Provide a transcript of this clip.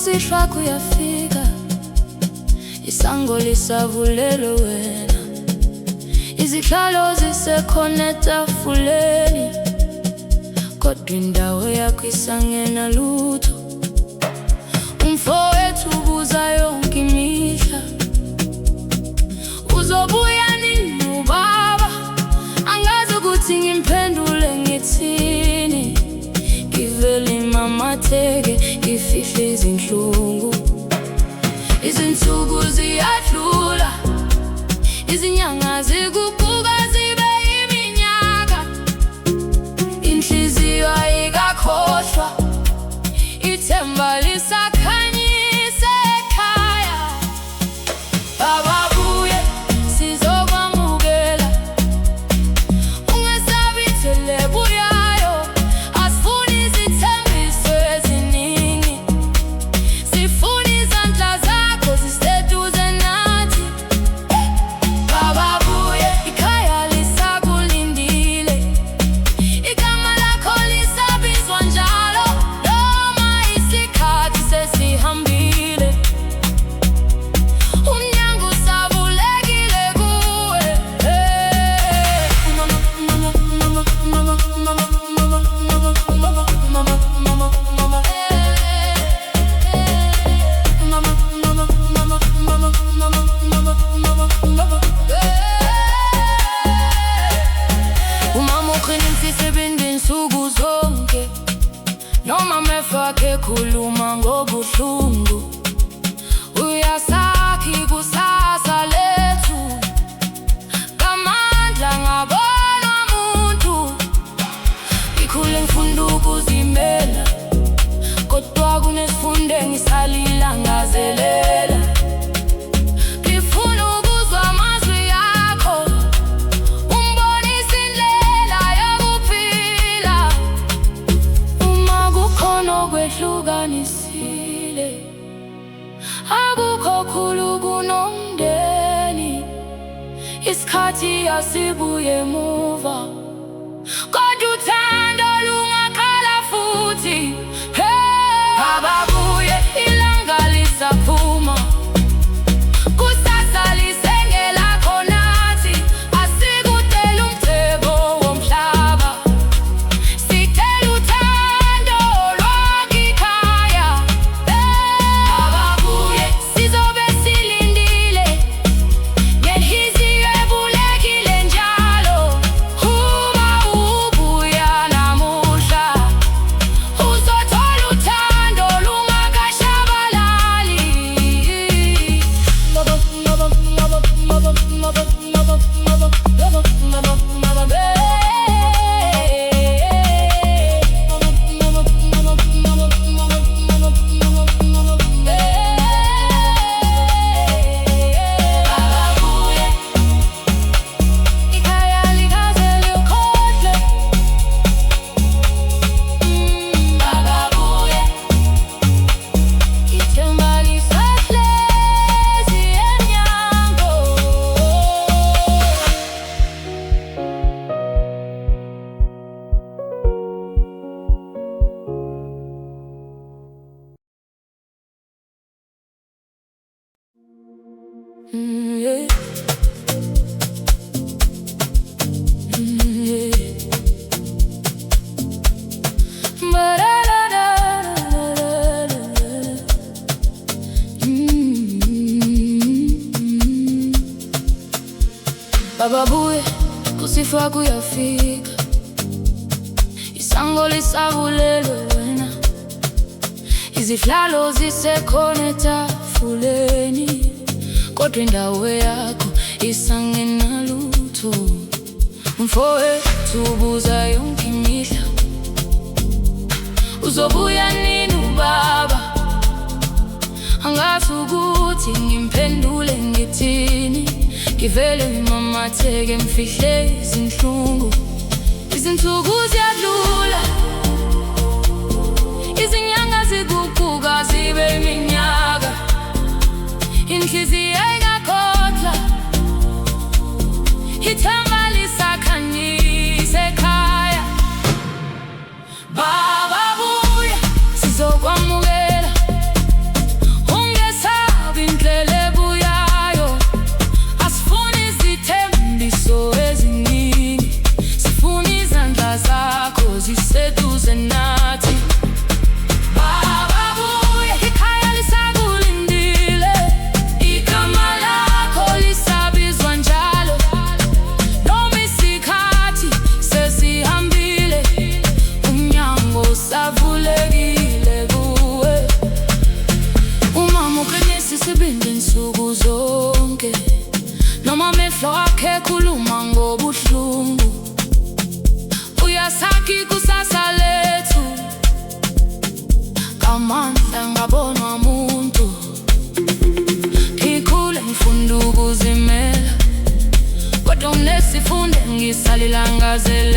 kusihlwa kuyafika, isango lisavulelwe wena, izihlalo zisekhona etafuleni, kodwa indawo yakho isangena lutho. Umfowethu ubuza yonke imihla, uzobuya nini ubaba? Angazi ukuthi ngimphendule ngithini, ngivele imamatheke, ngifihle izinhlungu. Izinsuku ziyadlula, izinyanga ziguquka zibe yiminyaka, inhliziyo ayikakhohlwa, ithemba lisakhanyisa ekhaya. Baba buye sizokwamukela, ungesabi thele buyayo, asifuni izithembiso eziningi, sifuna izandla zakho ziseduze nathi. Baba buye, ikhaya lisakulindile, igama lakho lisabizwa njalo, noma isikhathi sesihambile. Umnyango usavulekile kuwe, umama uqinisa ibindi insuku zonke, noma amehlo akhe ekhuluma ngobuhlungu. Uyasakha ikusasa lethu, ngamandla ngabonwa muntu. Ngikhule ngifunda ukuzimela, kodwa kunesifundo engisalilangazelela. Ngifuna ukuzwa amazwi yakho, ungibonise indlela yokuphila. Uma kukhona okwehlukanisile, akukho khulu kunomndeni, isikhathi asibuye emuva, kodwa uthando lungakhala futhi. Baba buye, ilanga lisaphuma, kusasa lisengelakho nathi, asikudela umthebo womhlaba, sidela uthando lwakho ikhaya. Baba buye, sizobe silindile, ngenhliziyo evulekile njalo. Uma ubuya namuhla, uzothola uthando lungakashabalali. Ikhaya likaze liyokhohlwe. Baba buye, ithemba lisahlezi emnyango. Yeah. Yeah. Ba-da-da-da-da-da-da. Baba buye, kusihlwa kuyafika, isango lisavulelwe wena, izihlalo zisekhona etafuleni, kodwa indawo yakho isangena lutho. Umfowethu ubuza yonke imihla, uzobuya nini ubaba? Angazi ukuthi ngimphendule ngithini, ngivele ngimamatheke, ngifihle izinhlungu. Izinsuku ziyadlula, izinyanga ziguquka zibe yiminyaka, inhliziyo ayikakhohlwa, ithemba lisakhanyisa ekhaya. Baba buye, sizokwamukela, ngabonwa muntu. Ngikhule ngifunda ukuzimela, kodwa nesifunde ngisalilangazela.